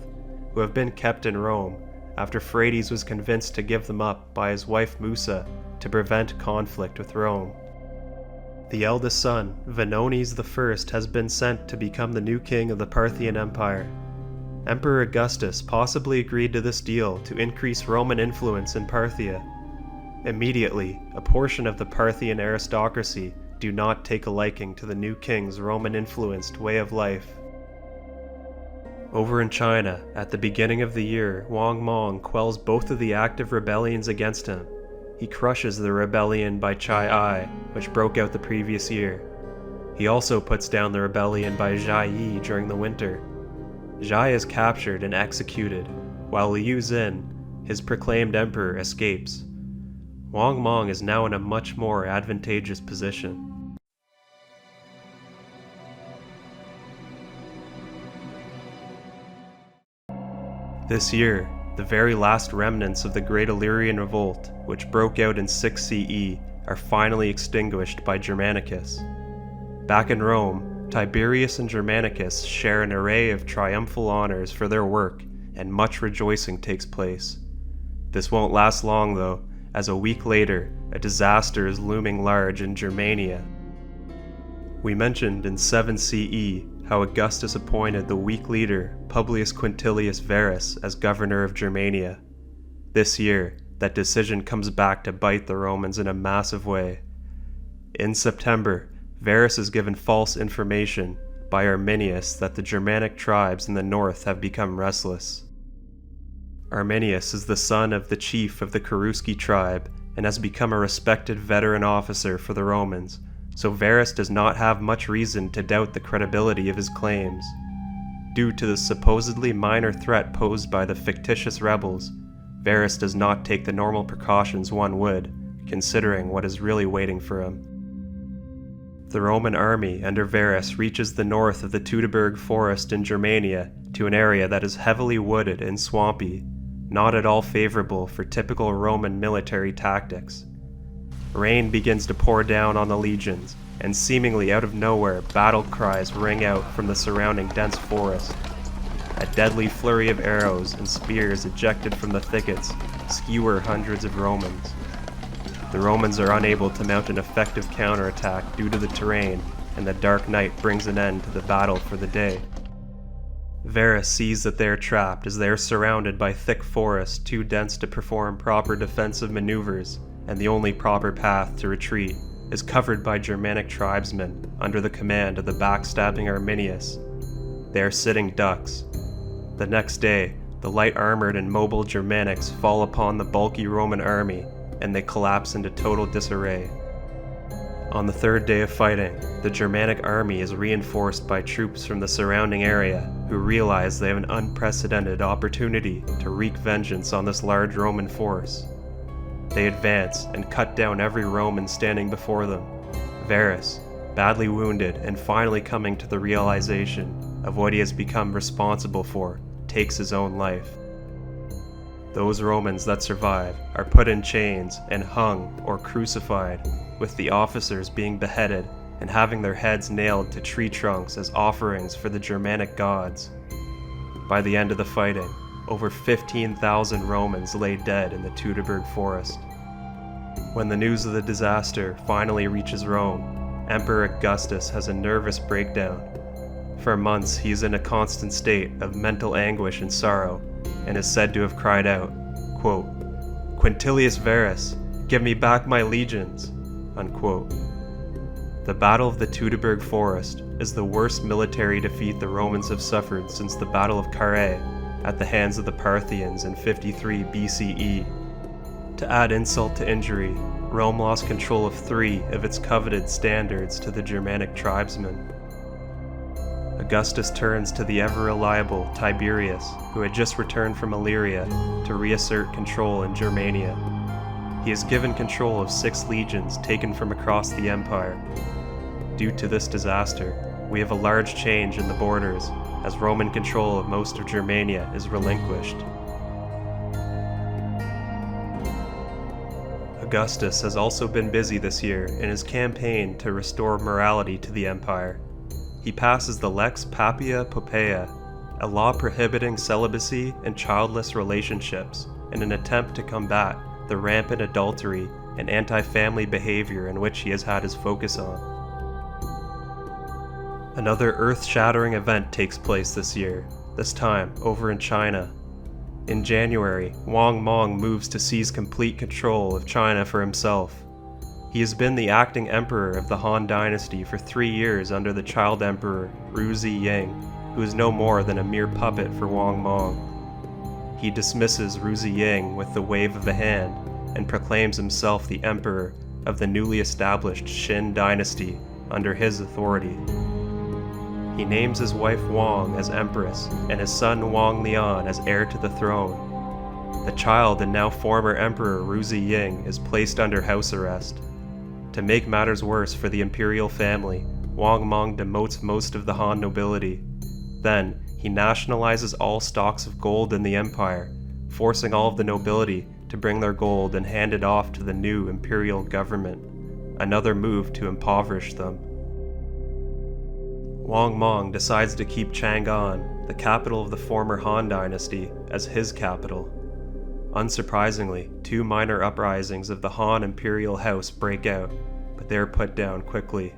who have been kept in Rome, after Phraates was convinced to give them up by his wife Musa to prevent conflict with Rome. The eldest son, Vonones I, has been sent to become the new king of the Parthian Empire. Emperor Augustus possibly agreed to this deal to increase Roman influence in Parthia. Immediately, a portion of the Parthian aristocracy do not take a liking to the new king's Roman-influenced way of life. Over in China, at the beginning of the year, Wang Mong quells both of the active rebellions against him. He crushes the rebellion by Chai Ai, which broke out the previous year. He also puts down the rebellion by Zhai Yi during the winter. Zhai is captured and executed, while Liu Xin, his proclaimed emperor, escapes. Wang Mong is now in a much more advantageous position. This year, the very last remnants of the Great Illyrian Revolt, which broke out in 6 CE, are finally extinguished by Germanicus. Back in Rome, Tiberius and Germanicus share an array of triumphal honors for their work, and much rejoicing takes place. This won't last long though, as a week later, a disaster is looming large in Germania. We mentioned in 7 CE how Augustus appointed the weak leader Publius Quintilius Varus as governor of Germania. This year, that decision comes back to bite the Romans in a massive way. In September, Varus is given false information by Arminius that the Germanic tribes in the north have become restless. Arminius is the son of the chief of the Cherusci tribe and has become a respected veteran officer for the Romans, so Varus does not have much reason to doubt the credibility of his claims. Due to the supposedly minor threat posed by the fictitious rebels, Varus does not take the normal precautions one would, considering what is really waiting for him. The Roman army under Varus reaches the north of the Teutoburg forest in Germania to an area that is heavily wooded and swampy, not at all favorable for typical Roman military tactics. Rain begins to pour down on the legions, and seemingly out of nowhere, battle cries ring out from the surrounding dense forest. A deadly flurry of arrows and spears ejected from the thickets skewer hundreds of Romans. The Romans are unable to mount an effective counterattack due to the terrain, and the dark night brings an end to the battle for the day. Varus sees that they are trapped as they are surrounded by thick forest too dense to perform proper defensive maneuvers, and the only proper path to retreat is covered by Germanic tribesmen under the command of the backstabbing Arminius. they are sitting ducks. The next day, the light-armored and mobile Germanics fall upon the bulky Roman army, and they collapse into total disarray. On the third day of fighting, the Germanic army is reinforced by troops from the surrounding area who realize they have an unprecedented opportunity to wreak vengeance on this large Roman force. They advance and cut down every Roman standing before them. Varus, badly wounded and finally coming to the realization of what he has become responsible for, takes his own life. Those Romans that survive are put in chains and hung or crucified, with the officers being beheaded and having their heads nailed to tree trunks as offerings for the Germanic gods. By the end of the fighting, over 15,000 Romans lay dead in the Teutoburg forest. When the news of the disaster finally reaches Rome, Emperor Augustus has a nervous breakdown. For months he is in a constant state of mental anguish and sorrow, and is said to have cried out, quote, "Quintilius Varus, give me back my legions," unquote. The Battle of the Teutoburg Forest is the worst military defeat the Romans have suffered since the Battle of Carrhae at the hands of the Parthians in 53 BCE. To add insult to injury, Rome lost control of 3 of its coveted standards to the Germanic tribesmen. Augustus turns to the ever-reliable Tiberius, who had just returned from Illyria, to reassert control in Germania. He is given control of 6 legions taken from across the empire. Due to this disaster, we have a large change in the borders, as Roman control of most of Germania is relinquished. Augustus has also been busy this year in his campaign to restore morality to the empire. He passes the Lex Papia Poppaea, a law prohibiting celibacy and childless relationships, in an attempt to combat the rampant adultery and anti-family behavior in which he has had his focus on. Another earth-shattering event takes place this year, this time over in China. In January, Wang Mang moves to seize complete control of China for himself. He has been the acting emperor of the Han dynasty for 3 years under the child emperor Ru Ziying, who is no more than a mere puppet for Wang Mang. He dismisses Ru Ziying with the wave of a hand and proclaims himself the emperor of the newly established Qin dynasty under his authority. He names his wife Wang as empress and his son Wang Lian as heir to the throne. The child and now former emperor Ru Ziying is placed under house arrest. To make matters worse for the imperial family, Wang Mang demotes most of the Han nobility. Then, he nationalizes all stocks of gold in the empire, forcing all of the nobility to bring their gold and hand it off to the new imperial government, another move to impoverish them. Wang Mang decides to keep Chang'an, the capital of the former Han dynasty, as his capital. Unsurprisingly, 2 minor uprisings of the Han imperial house break out, but they are put down quickly.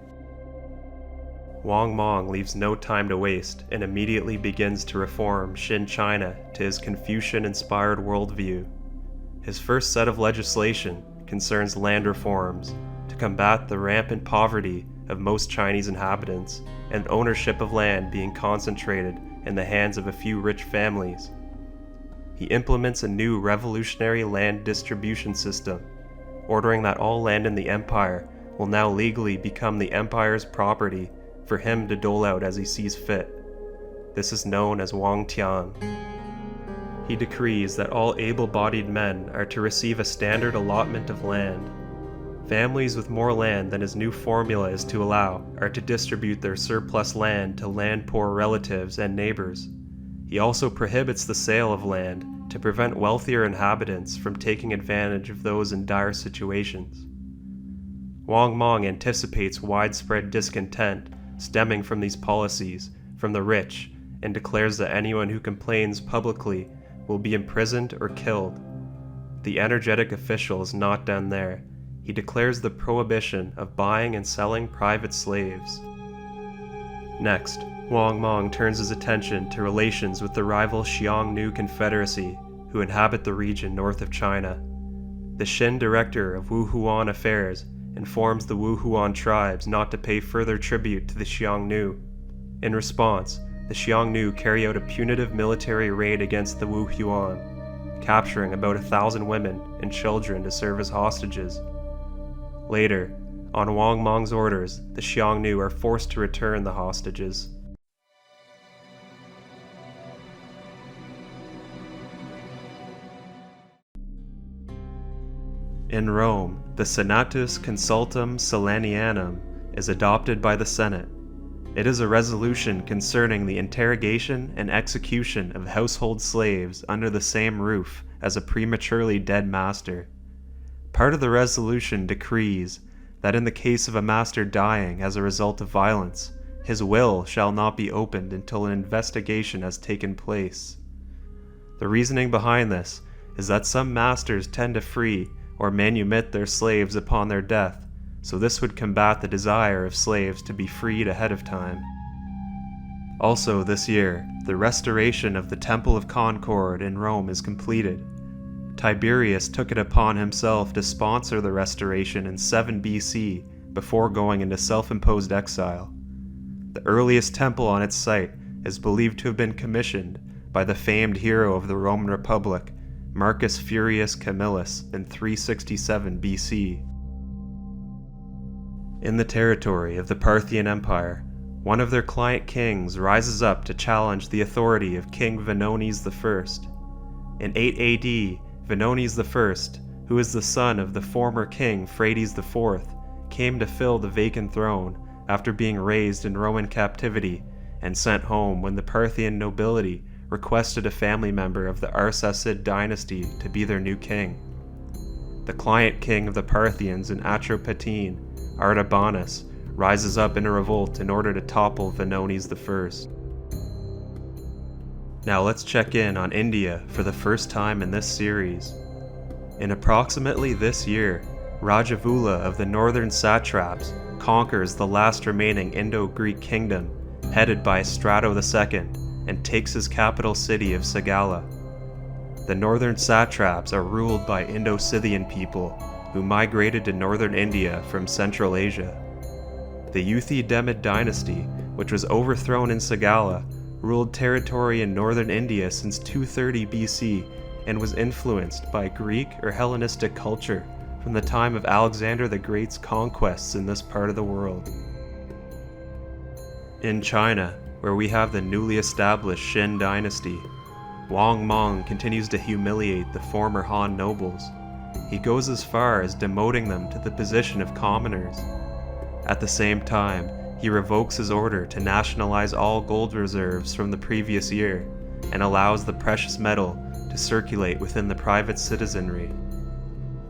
Wang Mang leaves no time to waste and immediately begins to reform Qin China to his Confucian-inspired worldview. His first set of legislation concerns land reforms to combat the rampant poverty of most Chinese inhabitants and ownership of land being concentrated in the hands of a few rich families. He implements a new revolutionary land distribution system, ordering that all land in the empire will now legally become the empire's property for him to dole out as he sees fit. This is known as Wang Tian. He decrees that all able-bodied men are to receive a standard allotment of land. Families with more land than his new formula is to allow are to distribute their surplus land to land-poor relatives and neighbors. He also prohibits the sale of land to prevent wealthier inhabitants from taking advantage of those in dire situations. Wang Mang anticipates widespread discontent stemming from these policies from the rich and declares that anyone who complains publicly will be imprisoned or killed. The energetic official is not done there. He declares the prohibition of buying and selling private slaves. Next, Wang Mang turns his attention to relations with the rival Xiongnu Confederacy, who inhabit the region north of China. The Qin director of Wuhuan affairs informs the Wuhuan tribes not to pay further tribute to the Xiongnu. In response, the Xiongnu carry out a punitive military raid against the Wu Huan, capturing about 1,000 women and children to serve as hostages. Later, on Wang Mang's orders, the Xiongnu are forced to return the hostages. In Rome, the Senatus Consultum Silenianum is adopted by the Senate. It is a resolution concerning the interrogation and execution of household slaves under the same roof as a prematurely dead master. Part of the resolution decrees that in the case of a master dying as a result of violence, his will shall not be opened until an investigation has taken place. The reasoning behind this is that some masters tend to free or manumit their slaves upon their death, so this would combat the desire of slaves to be freed ahead of time. Also this year, the restoration of the Temple of Concord in Rome is completed. Tiberius took it upon himself to sponsor the restoration in 7 BC before going into self-imposed exile. The earliest temple on its site is believed to have been commissioned by the famed hero of the Roman Republic, Marcus Furius Camillus, in 367 BC. In the territory of the Parthian Empire, one of their client kings rises up to challenge the authority of King Vonones I. In 8 AD, Vonones I, who is the son of the former king Phraates IV, came to fill the vacant throne after being raised in Roman captivity and sent home when the Parthian nobility requested a family member of the Arsacid dynasty to be their new king. The client king of the Parthians in Atropatene, Artabanus, rises up in a revolt in order to topple Vonones I. Now let's check in on India for the first time in this series. In approximately this year, Rajavula of the northern satraps conquers the last remaining Indo-Greek kingdom, headed by Strato II, and takes his capital city of Sagala. The northern satraps are ruled by Indo-Scythian people who migrated to northern India from Central Asia. The Yuthi-Demid dynasty, which was overthrown in Sagala, ruled territory in northern India since 230 BC and was influenced by Greek or Hellenistic culture from the time of Alexander the Great's conquests in this part of the world. In China, where we have the newly established Qin dynasty, Wang Mang continues to humiliate the former Han nobles. He goes as far as demoting them to the position of commoners. At the same time, he revokes his order to nationalize all gold reserves from the previous year and allows the precious metal to circulate within the private citizenry.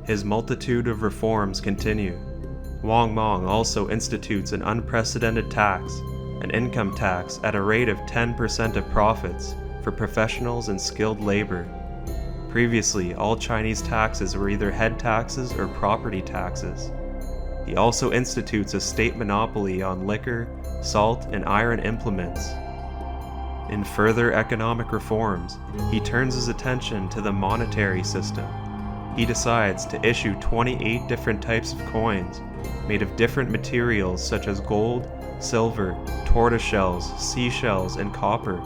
His multitude of reforms continue. Wang Mang also institutes an unprecedented tax, an income tax at a rate of 10% of profits for professionals and skilled labor. Previously, all Chinese taxes were either head taxes or property taxes. He also institutes a state monopoly on liquor, salt, and iron implements. In further economic reforms, he turns his attention to the monetary system. He decides to issue 28 different types of coins made of different materials such as gold, silver, tortoiseshells, seashells, and copper.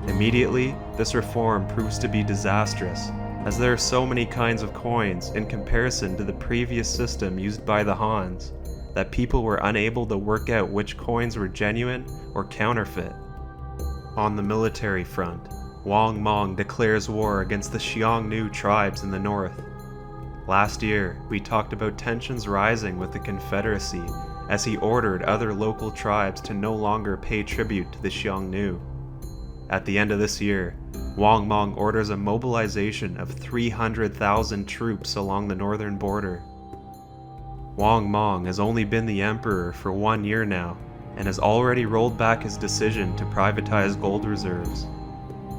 Immediately, this reform proves to be disastrous, as there are so many kinds of coins in comparison to the previous system used by the Hans, that people were unable to work out which coins were genuine or counterfeit. On the military front, Wang Mang declares war against the Xiongnu tribes in the north. Last year, we talked about tensions rising with the Confederacy as he ordered other local tribes to no longer pay tribute to the Xiongnu. At the end of this year, Wang Mang orders a mobilization of 300,000 troops along the northern border. Wang Mang has only been the emperor for 1 year now, and has already rolled back his decision to privatize gold reserves.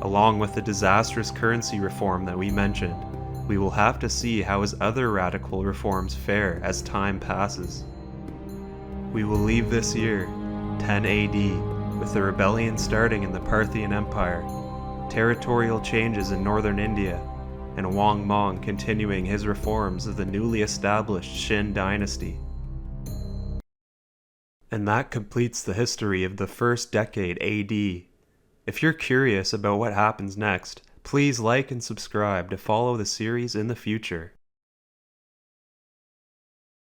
Along with the disastrous currency reform that we mentioned, we will have to see how his other radical reforms fare as time passes. We will leave this year, 10 AD, with the rebellion starting in the Parthian Empire, territorial changes in northern India, and Wang Mang continuing his reforms of the newly established Qin dynasty. And that completes the history of the first decade AD. If you're curious about what happens next, please like and subscribe to follow the series in the future.